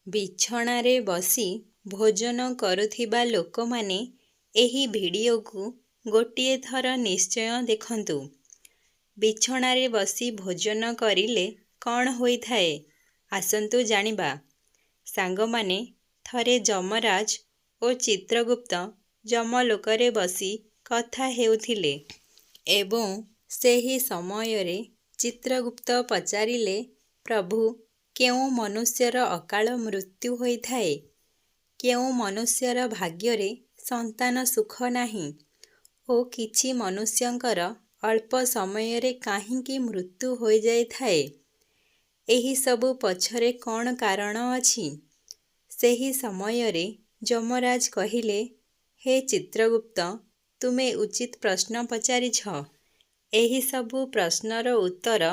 ବିଛଣାରେ ବସି ଭୋଜନ କରୁଥିବା ଲୋକମାନେ ଏହି ଭିଡ଼ିଓକୁ ଗୋଟିଏ ଥର ନିଶ୍ଚୟ ଦେଖନ୍ତୁ। ବିଛଣାରେ ବସି ଭୋଜନ କରିଲେ କ'ଣ ହୋଇଥାଏ? ଆସନ୍ତୁ ଜାଣିବା। ସାଙ୍ଗମାନେ ଥରେ ଯମରାଜ ଓ ଚିତ୍ରଗୁପ୍ତ ଯମଲୋକରେ ବସି କଥା ହେଉଥିଲେ ଏବଂ ସେହି ସମୟରେ ଚିତ୍ରଗୁପ୍ତ ପଚାରିଲେ, ପ୍ରଭୁ, କେଉଁ ମନୁଷ୍ୟର ଅକାଳ ମୃତ୍ୟୁ ହୋଇଥାଏ? କେଉଁ ମନୁଷ୍ୟର ଭାଗ୍ୟରେ ସନ୍ତାନ ସୁଖ ନାହିଁ ଓ କିଛି ମନୁଷ୍ୟଙ୍କର ଅଳ୍ପ ସମୟରେ କାହିଁକି ମୃତ୍ୟୁ ହୋଇଯାଇଥାଏ? ଏହିସବୁ ପଛରେ କ'ଣ କାରଣ ଅଛି? ସେହି ସମୟରେ ଯମରାଜ କହିଲେ, ହେ ଚିତ୍ରଗୁପ୍ତ, ତୁମେ ଉଚିତ ପ୍ରଶ୍ନ ପଚାରିଛ। ଏହିସବୁ ପ୍ରଶ୍ନର ଉତ୍ତର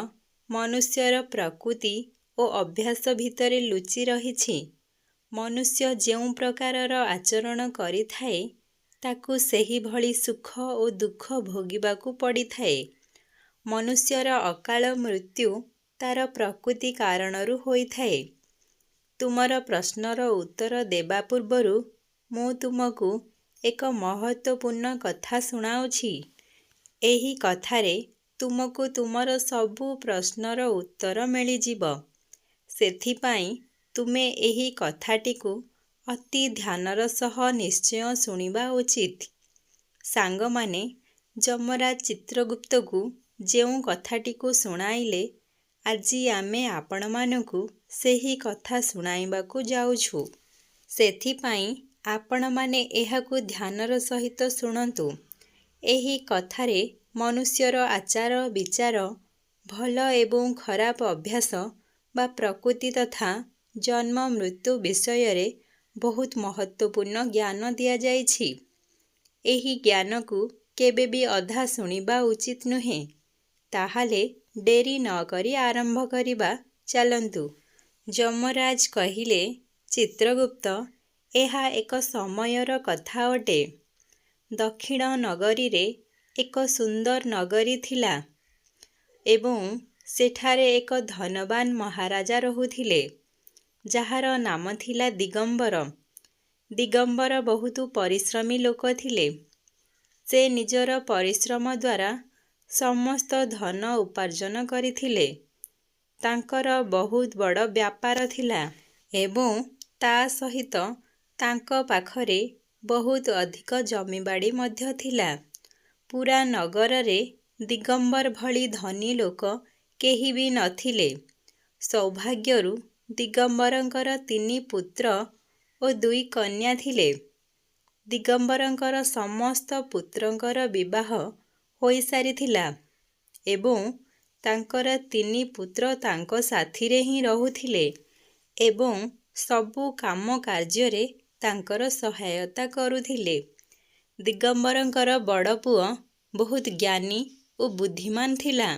ମନୁଷ୍ୟର ପ୍ରକୃତି ଓ ଅଭ୍ୟାସ ଭିତରେ ଲୁଚି ରହିଛି। ମନୁଷ୍ୟ ଯେଉଁ ପ୍ରକାରର ଆଚରଣ କରିଥାଏ, ତାକୁ ସେହିଭଳି ସୁଖ ଓ ଦୁଃଖ ଭୋଗିବାକୁ ପଡ଼ିଥାଏ। ମନୁଷ୍ୟର ଅକାଳ ମୃତ୍ୟୁ ତା'ର ପ୍ରକୃତି କାରଣରୁ ହୋଇଥାଏ। ତୁମର ପ୍ରଶ୍ନର ଉତ୍ତର ଦେବା ପୂର୍ବରୁ ମୁଁ ତୁମକୁ ଏକ ମହତ୍ତ୍ୱପୂର୍ଣ୍ଣ କଥା ଶୁଣାଉଛି। ଏହି କଥାରେ ତୁମକୁ ତୁମର ସବୁ ପ୍ରଶ୍ନର ଉତ୍ତର ମିଳିଯିବ। ସେଥିପାଇଁ ତୁମେ ଏହି କଥାଟିକୁ ଅତି ଧ୍ୟାନର ସହ ନିଶ୍ଚୟ ଶୁଣିବା ଉଚିତ। ସାଙ୍ଗମାନେ ଯମରାଜ ଚିତ୍ରଗୁପ୍ତକୁ ଯେଉଁ କଥାଟିକୁ ଶୁଣାଇଲେ, ଆଜି ଆମେ ଆପଣମାନଙ୍କୁ ସେହି କଥା ଶୁଣାଇବାକୁ ଯାଉଛୁ। ସେଥିପାଇଁ ଆପଣମାନେ ଏହାକୁ ଧ୍ୟାନର ସହିତ ଶୁଣନ୍ତୁ। ଏହି କଥାରେ ମନୁଷ୍ୟର ଆଚାର ବିଚାର, ଭଲ ଏବଂ ଖରାପ ଅଭ୍ୟାସ ବା ପ୍ରକୃତି ତଥା ଜନ୍ମ ମୃତ୍ୟୁ ବିଷୟରେ ବହୁତ ମହତ୍ତ୍ୱପୂର୍ଣ୍ଣ ଜ୍ଞାନ ଦିଆଯାଇଛି। ଏହି ଜ୍ଞାନକୁ କେବେ ବି ଅଧା ଶୁଣିବା ଉଚିତ ନୁହେଁ। ତାହେଲେ ଡେରି ନ କରି ଆରମ୍ଭ କରିବା। ଚାଲନ୍ତୁ। ଯମରାଜ କହିଲେ, ଚିତ୍ରଗୁପ୍ତ, ଏହା ଏକ ସମୟର କଥା ଅଟେ। ଦକ୍ଷିଣ ନଗରୀରେ ଏକ ସୁନ୍ଦର ନଗରୀ ଥିଲା ଏବଂ ସେଠାରେ ଏକ ଧନବାନ ମହାରାଜା ରହୁଥିଲେ, ଯାହାର ନାମ ଥିଲା ଦିଗମ୍ବର। ଦିଗମ୍ବର ବହୁତ ପରିଶ୍ରମୀ ଲୋକ ଥିଲେ। ସେ ନିଜର ପରିଶ୍ରମ ଦ୍ୱାରା ସମସ୍ତ ଧନ ଉପାର୍ଜନ କରିଥିଲେ। ତାଙ୍କର ବହୁତ ବଡ଼ ବ୍ୟାପାର ଥିଲା ଏବଂ ତା ସହିତ ତାଙ୍କ ପାଖରେ ବହୁତ ଅଧିକ ଜମିବାଡ଼ି ମଧ୍ୟ ଥିଲା। ପୂରା ନଗରରେ ଦିଗମ୍ବର ଭଳି ଧନୀ ଲୋକ କେହି ବି ନଥିଲେ। ସୌଭାଗ୍ୟରୁ ଦିଗମ୍ବରଙ୍କର 3 ପୁତ୍ର ଓ 2 କନ୍ୟା ଥିଲେ। ଦିଗମ୍ବରଙ୍କର ସମସ୍ତ ପୁତ୍ରଙ୍କର ବିବାହ ହୋଇସାରିଥିଲା ଏବଂ ତାଙ୍କର 3 ପୁତ୍ର ତାଙ୍କ ସାଥିରେ ହିଁ ରହୁଥିଲେ ଏବଂ ସବୁ କାମ କାର୍ଯ୍ୟରେ ତାଙ୍କର ସହାୟତା କରୁଥିଲେ। ଦିଗମ୍ବରଙ୍କର ବଡ଼ ପୁଅ ବହୁତ ଜ୍ଞାନୀ ଓ ବୁଦ୍ଧିମାନ ଥିଲା।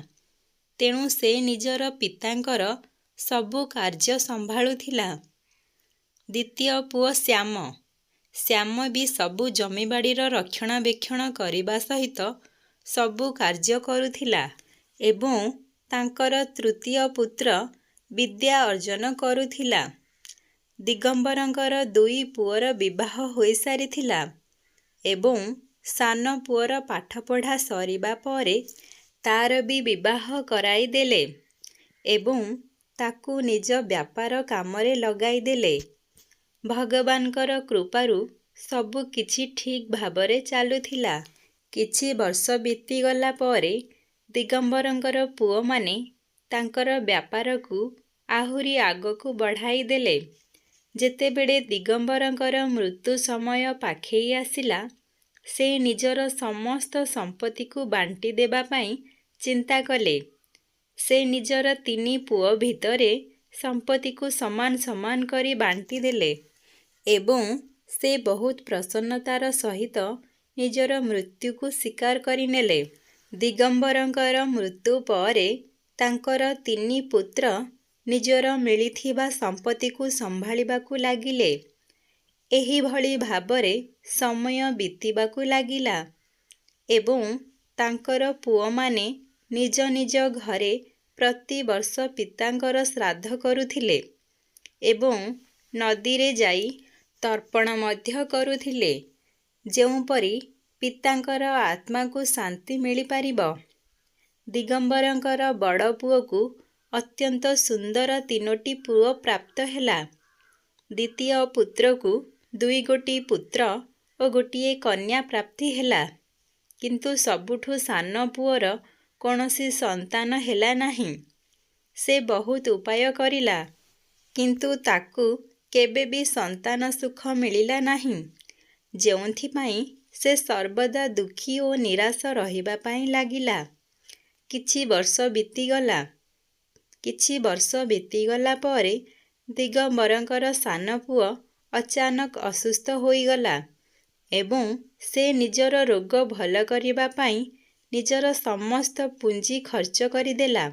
ତେଣୁ ସେ ନିଜର ପିତାଙ୍କର ସବୁ କାର୍ଯ୍ୟ ସମ୍ଭାଳୁଥିଲା। ଦ୍ୱିତୀୟ ପୁଅ ଶ୍ୟାମ। ଶ୍ୟାମ ବି ସବୁ ଜମିବାଡ଼ିର ରକ୍ଷଣାବେକ୍ଷଣ କରିବା ସହିତ ସବୁ କାର୍ଯ୍ୟ କରୁଥିଲା ଏବଂ ତାଙ୍କର ତୃତୀୟ ପୁତ୍ର ବିଦ୍ୟା ଅର୍ଜନ କରୁଥିଲା। ଦିଗମ୍ବରଙ୍କର 2 ପୁଅର ବିବାହ ହୋଇସାରିଥିଲା ଏବଂ ସାନ ପୁଅର ପାଠପଢ଼ା ସରିବା ପରେ ତା'ର ବି ବିବାହ କରାଇଦେଲେ ଏବଂ ତାକୁ ନିଜ ବ୍ୟାପାର କାମରେ ଲଗାଇଦେଲେ। ଭଗବାନଙ୍କର କୃପାରୁ ସବୁ କିଛି ଠିକ୍ ଭାବରେ ଚାଲୁଥିଲା। କିଛି ବର୍ଷ ବିତିଗଲା ପରେ ଦିଗମ୍ବରଙ୍କର ପୁଅମାନେ ତାଙ୍କର ବ୍ୟାପାରକୁ ଆହୁରି ଆଗକୁ ବଢ଼ାଇଦେଲେ। ଯେତେବେଳେ ଦିଗମ୍ବରଙ୍କର ମୃତ୍ୟୁ ସମୟ ପାଖେଇ ଆସିଲା, ସେ ନିଜର ସମସ୍ତ ସମ୍ପତ୍ତିକୁ ବାଣ୍ଟି ଦେବା ପାଇଁ ଚିନ୍ତା କଲେ। ସେ ନିଜର 3 ପୁଅ ଭିତରେ ସମ୍ପତ୍ତିକୁ ସମାନ ସମାନ କରି ବାଣ୍ଟିଦେଲେ ଏବଂ ସେ ବହୁତ ପ୍ରସନ୍ନତାର ସହିତ ନିଜର ମୃତ୍ୟୁକୁ ସ୍ୱୀକାର କରିନେଲେ। ଦିଗମ୍ବରଙ୍କର ମୃତ୍ୟୁ ପରେ ତାଙ୍କର 3 ପୁତ୍ର ନିଜର ମିଳିଥିବା ସମ୍ପତ୍ତିକୁ ସମ୍ଭାଳିବାକୁ ଲାଗିଲେ। ଏହିଭଳି ଭାବରେ ସମୟ ବିତିବାକୁ ଲାଗିଲା ଏବଂ ତାଙ୍କର ପୁଅମାନେ ନିଜ ନିଜ ଘରେ ପ୍ରତିବର୍ଷ ପିତାଙ୍କର ଶ୍ରାଦ୍ଧ କରୁଥିଲେ ଏବଂ ନଦୀରେ ଯାଇ ତର୍ପଣ ମଧ୍ୟ କରୁଥିଲେ, ଯେଉଁପରି ପିତାଙ୍କର ଆତ୍ମାକୁ ଶାନ୍ତି ମିଳିପାରିବ। ଦିଗମ୍ବରଙ୍କର ବଡ଼ ପୁଅକୁ ଅତ୍ୟନ୍ତ ସୁନ୍ଦର 3ଟି ପୁଅ ପ୍ରାପ୍ତ ହେଲା। ଦ୍ୱିତୀୟ ପୁତ୍ରକୁ 2 ଗୋଟି ପୁତ୍ର ଓ ଗୋଟିଏ କନ୍ୟା ପ୍ରାପ୍ତି ହେଲା। କିନ୍ତୁ ସବୁଠୁ ସାନ ପୁଅର କୌଣସି ସନ୍ତାନ ହେଲା ନାହିଁ। ସେ ବହୁତ ଉପାୟ କରିଲା, କିନ୍ତୁ ତାକୁ କେବେ ବି ସନ୍ତାନ ସୁଖ ମିଳିଲା ନାହିଁ, ଯେଉଁଥିପାଇଁ ସେ ସର୍ବଦା ଦୁଃଖୀ ଓ ନିରାଶ ରହିବା ପାଇଁ ଲାଗିଲା। କିଛି ବର୍ଷ ବିତିଗଲା ପରେ ଦିଗମ୍ବରଙ୍କର ସାନ ପୁଅ ଅଚାନକ ଅସୁସ୍ଥ ହୋଇଗଲା ଏବଂ ସେ ନିଜର ରୋଗ ଭଲ କରିବା ପାଇଁ ନିଜର ସମସ୍ତ ପୁଞ୍ଜି ଖର୍ଚ୍ଚ କରିଦେଲା।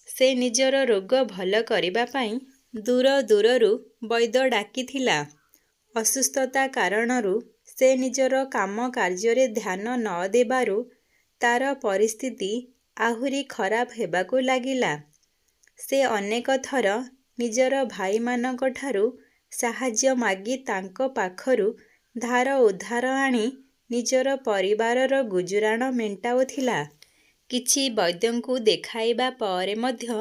ସେ ନିଜର ରୋଗ ଭଲ କରିବା ପାଇଁ ଦୂର ଦୂରରୁ ବୈଦ୍ୟ ଡାକିଥିଲା। ଅସୁସ୍ଥତା କାରଣରୁ ସେ ନିଜର କାମ କାର୍ଯ୍ୟରେ ଧ୍ୟାନ ନ ଦେବାରୁ ତାର ପରିସ୍ଥିତି ଆହୁରି ଖରାପ ହେବାକୁ ଲାଗିଲା। ସେ ଅନେକ ଥର ନିଜର ଭାଇମାନଙ୍କଠାରୁ ସାହାଯ୍ୟ ମାଗି ତାଙ୍କ ପାଖରୁ ଧାର ଉଧାର ଆଣି ନିଜର ପରିବାରର ଗୁଜୁରାଣ ମେଣ୍ଟାଉଥିଲା। କିଛି ବୈଦ୍ୟଙ୍କୁ ଦେଖାଇବା ପରେ ମଧ୍ୟ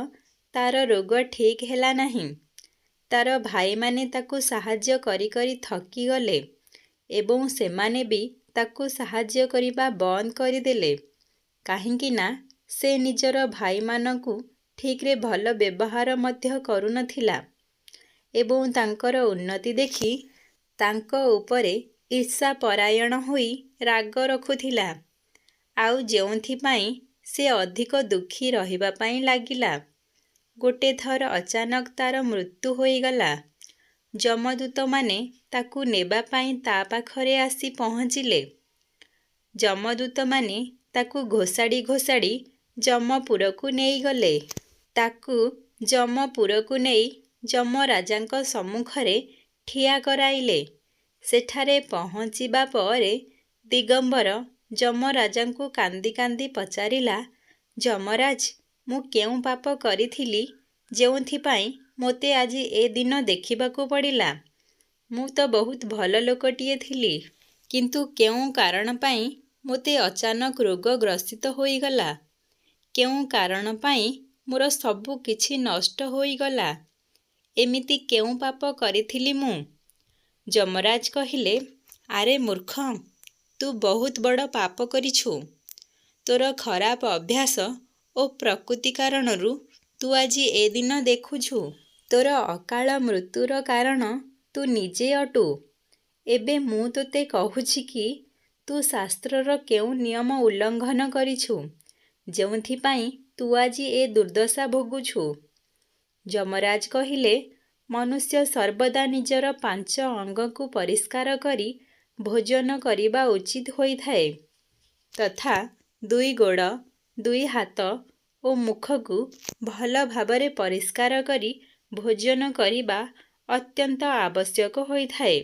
ତାର ରୋଗ ଠିକ୍ ହେଲା ନାହିଁ। ତାର ଭାଇମାନେ ତାକୁ ସାହାଯ୍ୟ କରି କରି ଥକିଗଲେ ଏବଂ ସେମାନେ ବି ତାକୁ ସାହାଯ୍ୟ କରିବା ବନ୍ଦ କରିଦେଲେ, କାହିଁକି ନା ସେ ନିଜର ଭାଇମାନଙ୍କୁ ଠିକ୍ରେ ଭଲ ବ୍ୟବହାର ମଧ୍ୟ କରୁନଥିଲା ଏବଂ ତାଙ୍କର ଉନ୍ନତି ଦେଖି ତାଙ୍କ ଉପରେ ଈର୍ଷାପରାୟଣ ହୋଇ ରାଗ ରଖୁଥିଲା, ଆଉ ଯେଉଁଥିପାଇଁ ସେ ଅଧିକ ଦୁଃଖୀ ରହିବା ପାଇଁ ଲାଗିଲା। ଗୋଟେ ଥର ଅଚାନକ ତାର ମୃତ୍ୟୁ ହୋଇଗଲା। ଯମଦୂତମାନେ ତାକୁ ନେବା ପାଇଁ ତା ପାଖରେ ଆସି ପହଞ୍ଚିଲେ। ଯମଦୂତମାନେ ତାକୁ ଘୋଷାଡ଼ି ଘୋଷାଡ଼ି ଯମପୁରକୁ ନେଇଗଲେ। ତାକୁ ଯମପୁରକୁ ନେଇ ଯମରାଜାଙ୍କ ସମ୍ମୁଖରେ ଠିଆ କରାଇଲେ। ସେଠାରେ ପହଞ୍ଚିବା ପରେ ଦିଗମ୍ବର ଯମରାଜାଙ୍କୁ କାନ୍ଦି କାନ୍ଦି ପଚାରିଲା, ଯମରାଜ, ମୁଁ କେଉଁ ପାପ କରିଥିଲି ଯେଉଁଥିପାଇଁ ମୋତେ ଆଜି ଏ ଦିନ ଦେଖିବାକୁ ପଡ଼ିଲା? ମୁଁ ତ ବହୁତ ଭଲ ଲୋକଟିଏ ଥିଲି, କିନ୍ତୁ କେଉଁ କାରଣ ପାଇଁ ମୋତେ ଅଚାନକ ରୋଗ ଗ୍ରସିତ ହୋଇଗଲା? କେଉଁ କାରଣ ପାଇଁ ମୋର ସବୁ କିଛି ନଷ୍ଟ ହୋଇଗଲା? ଏମିତି କେଉଁ ପାପ କରିଥିଲି ମୁଁ? ଯମରାଜ କହିଲେ, ଆରେ ମୂର୍ଖ, ତୁ ବହୁତ ବଡ଼ ପାପ କରିଛୁ। ତୋର ଖରାପ ଅଭ୍ୟାସ ଓ ପ୍ରକୃତି କାରଣରୁ ତୁ ଆଜି ଏ ଦିନ ଦେଖୁଛୁ। ତୋର ଅକାଳ ମୃତ୍ୟୁର କାରଣ ତୁ ନିଜେ ଅଟୁ। ଏବେ ମୁଁ ତୋତେ କହୁଛି କି ତୁ ଶାସ୍ତ୍ରର କେଉଁ ନିୟମ ଉଲ୍ଲଙ୍ଘନ କରିଛୁ, ଯେଉଁଥିପାଇଁ ତୁ ଆଜି ଏ ଦୁର୍ଦ୍ଦଶା ଭୋଗୁଛୁ। ଯମରାଜ କହିଲେ, ମନୁଷ୍ୟ ସର୍ବଦା ନିଜର 5 ଅଙ୍ଗକୁ ପରିଷ୍କାର କରି ଭୋଜନ କରିବା ଉଚିତ ହୋଇଥାଏ, ତଥା 2 ଗୋଡ଼, 2 ହାତ ଓ ମୁଖକୁ ଭଲ ଭାବରେ ପରିଷ୍କାର କରି ଭୋଜନ କରିବା ଅତ୍ୟନ୍ତ ଆବଶ୍ୟକ ହୋଇଥାଏ।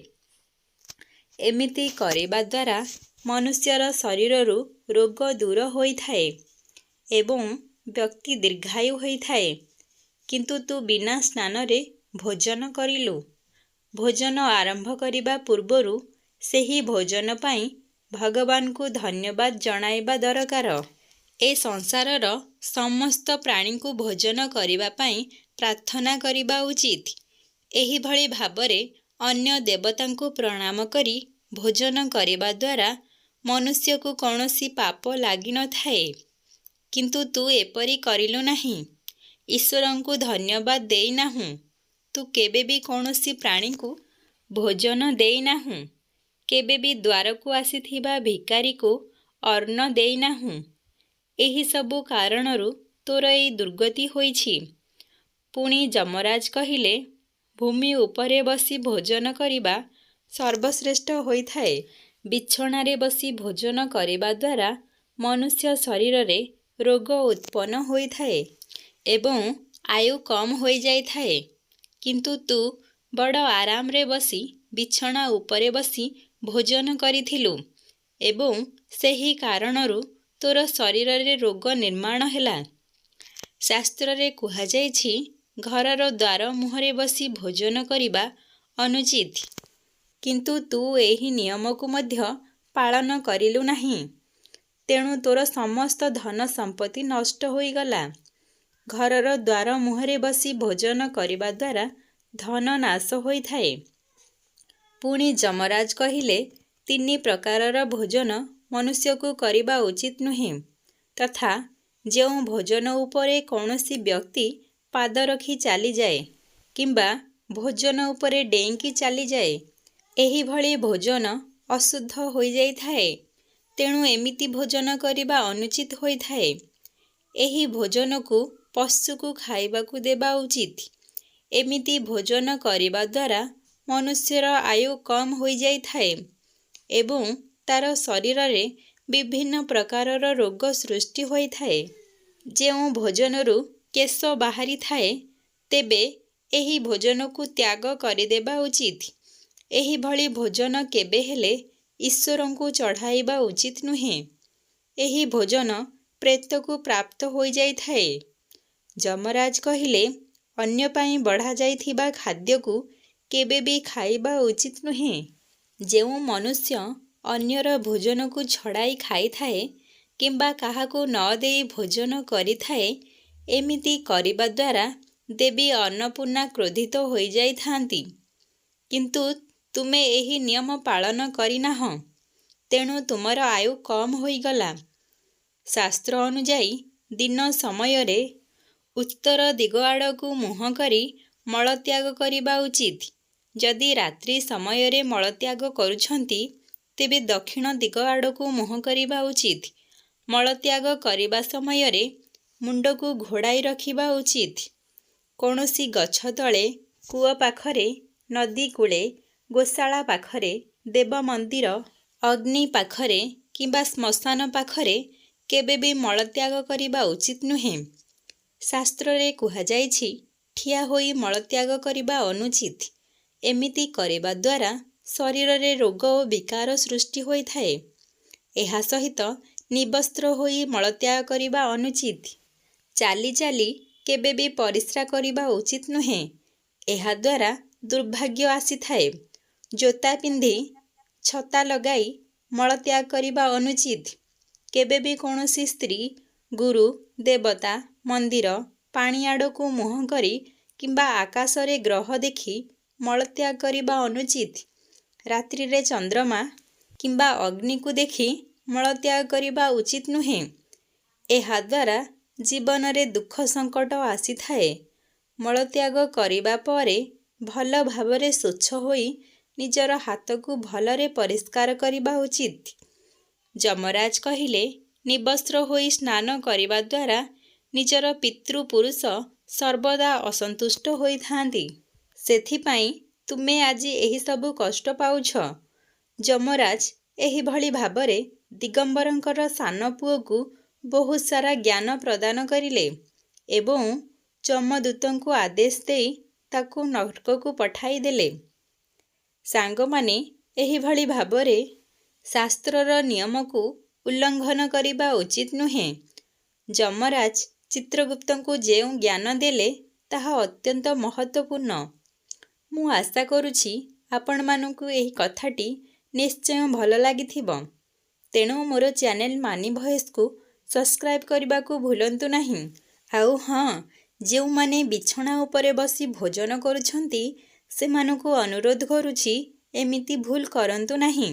ଏମିତି କରିବା ଦ୍ୱାରା ମନୁଷ୍ୟର ଶରୀରରୁ ରୋଗ ଦୂର ହୋଇଥାଏ ଏବଂ ବ୍ୟକ୍ତି ଦୀର୍ଘାୟୁ ହୋଇଥାଏ। କିନ୍ତୁ ତୁ ବିନା ସ୍ନାନରେ ଭୋଜନ କରିଲୁ। ଭୋଜନ ଆରମ୍ଭ କରିବା ପୂର୍ବରୁ ସେହି ଭୋଜନ ପାଇଁ ଭଗବାନଙ୍କୁ ଧନ୍ୟବାଦ ଜଣାଇବା ଦରକାର। ଏ ସଂସାରର ସମସ୍ତ ପ୍ରାଣୀଙ୍କୁ ଭୋଜନ କରିବା ପାଇଁ ପ୍ରାର୍ଥନା କରିବା ଉଚିତ। ଏହିଭଳି ଭାବରେ ଅନ୍ୟ ଦେବତାଙ୍କୁ ପ୍ରଣାମ କରି ଭୋଜନ କରିବା ଦ୍ୱାରା ମନୁଷ୍ୟକୁ କୌଣସି ପାପ ଲାଗିନଥାଏ। କିନ୍ତୁ ତୁ ଏପରି କରିଲୁ ନାହିଁ। ଈଶ୍ୱରଙ୍କୁ ଧନ୍ୟବାଦ ଦେଇନାହୁଁ। ତୁ କେବେ ବି କୌଣସି ପ୍ରାଣୀକୁ ଭୋଜନ ଦେଇନାହୁଁ। କେବେ ବି ଦ୍ୱାରକୁ ଆସିଥିବା ଭିକାରୀକୁ ଅନ୍ନ ଦେଇନାହୁଁ। ଏହି ସବୁ କାରଣରୁ ତୋର ଏଇ ଦୁର୍ଗତି ହୋଇଛି। ପୁଣି ଯମରାଜ କହିଲେ, ଭୂମି ଉପରେ ବସି ଭୋଜନ କରିବା ସର୍ବଶ୍ରେଷ୍ଠ ହୋଇଥାଏ। ବିଛଣାରେ ବସି ଭୋଜନ କରିବା ଦ୍ୱାରା ମନୁଷ୍ୟ ଶରୀରରେ ରୋଗ ଉତ୍ପନ୍ନ ହୋଇଥାଏ ଏବଂ ଆୟୁ କମ୍ ହୋଇଯାଇଥାଏ। କିନ୍ତୁ ତୁ ବଡ଼ ଆରାମରେ ବସି ବିଛଣା ଉପରେ ବସି ଭୋଜନ କରିଥିଲୁ ଏବଂ ସେହି କାରଣରୁ ତୋର ଶରୀରରେ ରୋଗ ନିର୍ମାଣ ହେଲା। ଶାସ୍ତ୍ରରେ କୁହାଯାଇଛି, ଘରର ଦ୍ୱାର ମୁହଁରେ ବସି ଭୋଜନ କରିବା ଅନୁଚିତ। କିନ୍ତୁ ତୁ ଏହି ନିୟମକୁ ମଧ୍ୟ ପାଳନ କରିଲୁ ନାହିଁ। ତେଣୁ ତୋର ସମସ୍ତ ଧନ ସମ୍ପତ୍ତି ନଷ୍ଟ ହୋଇଗଲା। ଘରର ଦ୍ୱାର ମୁହଁରେ ବସି ଭୋଜନ କରିବା ଦ୍ୱାରା ଧନ ନାଶ ହୋଇଥାଏ। ପୁଣି ଯମରାଜ କହିଲେ, 3 ପ୍ରକାରର ଭୋଜନ ମନୁଷ୍ୟକୁ କରିବା ଉଚିତ ନୁହେଁ, ତଥା ଯେଉଁ ଭୋଜନ ଉପରେ କୌଣସି ବ୍ୟକ୍ତି ପାଦ ରଖି ଚାଲିଯାଏ କିମ୍ବା ଭୋଜନ ଉପରେ ଡେଇଁକି ଚାଲିଯାଏ, ଏହିଭଳି ଭୋଜନ ଅଶୁଦ୍ଧ ହୋଇଯାଇଥାଏ। ତେଣୁ ଏମିତି ଭୋଜନ କରିବା ଅନୁଚିତ ହୋଇଥାଏ। ଏହି ଭୋଜନକୁ ପଶୁକୁ ଖାଇବାକୁ ଦେବା ଉଚିତ। ଏମିତି ଭୋଜନ କରିବା ଦ୍ୱାରା ମନୁଷ୍ୟର ଆୟୁ କମ୍ ହୋଇଯାଇଥାଏ ଏବଂ ତାର ଶରୀରରେ ବିଭିନ୍ନ ପ୍ରକାରର ରୋଗ ସୃଷ୍ଟି ହୋଇଥାଏ। ଯେଉଁ ଭୋଜନରୁ କେଶ ବାହାରିଥାଏ, ତେବେ ଏହି ଭୋଜନକୁ ତ୍ୟାଗ କରିଦେବା ଉଚିତ। ଏହିଭଳି ଭୋଜନ କେବେ ହେଲେ ଈଶ୍ୱରଙ୍କୁ ଚଢ଼ାଇବା ଉଚିତ ନୁହେଁ। ଏହି ଭୋଜନ ପ୍ରେତକୁ ପ୍ରାପ୍ତ ହୋଇଯାଇଥାଏ। ଯମରାଜ କହିଲେ, ଅନ୍ୟ ପାଇଁ ବଢ଼ାଯାଇଥିବା ଖାଦ୍ୟକୁ କେବେ ବି ଖାଇବା ଉଚିତ ନୁହେଁ। ଯେଉଁ ମନୁଷ୍ୟ ଅନ୍ୟର ଭୋଜନକୁ ଛଡ଼ାଇ ଖାଇଥାଏ କିମ୍ବା କାହାକୁ ନ ଦେଇ ଭୋଜନ କରିଥାଏ, ଏମିତି କରିବା ଦ୍ୱାରା ଦେବୀ ଅନ୍ନପୂର୍ଣ୍ଣା କ୍ରୋଧିତ ହୋଇଯାଇଥାନ୍ତି। କିନ୍ତୁ ତୁମେ ଏହି ନିୟମ ପାଳନ କରିନାହଁ, ତେଣୁ ତୁମର ଆୟୁ କମ୍ ହୋଇଗଲା। ଶାସ୍ତ୍ର ଅନୁଯାୟୀ ଦିନ ସମୟରେ ଉତ୍ତର ଦିଗ ଆଡ଼କୁ ମୁହଁ କରି ମଳତ୍ୟାଗ କରିବା ଉଚିତ। ଯଦି ରାତ୍ରି ସମୟରେ ମଳତ୍ୟାଗ କରୁଛନ୍ତି, ତେବେ ଦକ୍ଷିଣ ଦିଗ ଆଡ଼କୁ ମୁହଁ କରିବା ଉଚିତ। ମଳତ୍ୟାଗ କରିବା ସମୟରେ ମୁଣ୍ଡକୁ ଘୋଡ଼ାଇ ରଖିବା ଉଚିତ। କୌଣସି ଗଛ ତଳେ, କୂଅ ପାଖରେ, ନଦୀ କୂଳେ, ଗୋଶାଳା ପାଖରେ, ଦେବ ମନ୍ଦିର, ଅଗ୍ନି ପାଖରେ କିମ୍ବା ଶ୍ମଶାନ ପାଖରେ କେବେ ବି ମଳତ୍ୟାଗ କରିବା ଉଚିତ ନୁହେଁ। ଶାସ୍ତ୍ରରେ କୁହାଯାଇଛି, ଠିଆ ହୋଇ ମଳତ୍ୟାଗ କରିବା ଅନୁଚିତ। ଏମିତି କରିବା ଦ୍ୱାରା ଶରୀରରେ ରୋଗ ଓ ବିକାର ସୃଷ୍ଟି ହୋଇଥାଏ। ଏହା ସହିତ ନିବସ୍ତ୍ର ହୋଇ ମଳତ୍ୟାଗ କରିବା ଅନୁଚିତ। ଚାଲି ଚାଲି କେବେ ବି ପରିସ୍ରା କରିବା ଉଚିତ ନୁହେଁ। ଏହାଦ୍ୱାରା ଦୁର୍ଭାଗ୍ୟ ଆସିଥାଏ। ଜୋତା ପିନ୍ଧି, ଛତା ଲଗାଇ ମଳତ୍ୟାଗ କରିବା ଅନୁଚିତ। କେବେ ବି କୌଣସି ସ୍ତ୍ରୀ, ଗୁରୁ, ଦେବତା, ମନ୍ଦିର, ପାଣି ଆଡ଼କୁ ମୁହଁ କରି କିମ୍ବା ଆକାଶରେ ଗ୍ରହ ଦେଖି ମଳତ୍ୟାଗ କରିବା ଅନୁଚିତ। ରାତ୍ରିରେ ଚନ୍ଦ୍ରମା କିମ୍ବା ଅଗ୍ନିକୁ ଦେଖି ମଳତ୍ୟାଗ କରିବା ଉଚିତ ନୁହେଁ। ଏହାଦ୍ୱାରା ଜୀବନରେ ଦୁଃଖ ସଙ୍କଟ ଆସିଥାଏ। ମଳତ୍ୟାଗ କରିବା ପରେ ଭଲ ଭାବରେ ସ୍ୱଚ୍ଛ ହୋଇ ନିଜର ହାତକୁ ଭଲରେ ପରିଷ୍କାର କରିବା ଉଚିତ। ଯମରାଜ କହିଲେ, ନିବସ୍ତ୍ର ହୋଇ ସ୍ନାନ କରିବା ଦ୍ୱାରା ନିଜର ପିତୃପୁରୁଷ ସର୍ବଦା ଅସନ୍ତୁଷ୍ଟ ହୋଇଥାନ୍ତି। ସେଥିପାଇଁ ତୁମେ ଆଜି ଏହିସବୁ କଷ୍ଟ ପାଉଛ। ଯମରାଜ ଏହିଭଳି ଭାବରେ ଦିଗମ୍ବରଙ୍କର ସାନ ପୁଅକୁ ବହୁତ ସାରା ଜ୍ଞାନ ପ୍ରଦାନ କରିଲେ ଏବଂ ଯମଦୂତଙ୍କୁ ଆଦେଶ ଦେଇ ତାକୁ ନର୍କକୁ ପଠାଇଦେଲେ। ସାଙ୍ଗମାନେ, ଏହିଭଳି ଭାବରେ ଶାସ୍ତ୍ରର ନିୟମକୁ ଉଲ୍ଲଙ୍ଘନ କରିବା ଉଚିତ ନୁହେଁ। ଯମରାଜ ଚିତ୍ରଗୁପ୍ତଙ୍କୁ ଯେଉଁ ଜ୍ଞାନ ଦେଲେ, ତାହା ଅତ୍ୟନ୍ତ ମହତ୍ତ୍ୱପୂର୍ଣ୍ଣ। ମୁଁ ଆଶା କରୁଛି ଆପଣମାନଙ୍କୁ ଏହି କଥାଟି ନିଶ୍ଚୟ ଭଲ ଲାଗିଥିବ। ତେଣୁ ମୋର ଚ୍ୟାନେଲ ମାନି ଭଏସ୍କୁ ସବସ୍କ୍ରାଇବ୍ କରିବାକୁ ଭୁଲନ୍ତୁ ନାହିଁ। ଆଉ ହଁ, ଯେଉଁମାନେ ବିଛଣା ଉପରେ ବସି ଭୋଜନ କରୁଛନ୍ତି, ସେମାନଙ୍କୁ ଅନୁରୋଧ କରୁଛି, ଏମିତି ଭୁଲ କରନ୍ତୁ ନାହିଁ।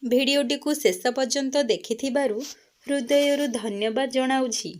ଭିଡ଼ିଓଟିକୁ ଶେଷ ପର୍ଯ୍ୟନ୍ତ ଦେଖିଥିବାରୁ ହୃଦୟରୁ ଧନ୍ୟବାଦ ଜଣାଉଛି।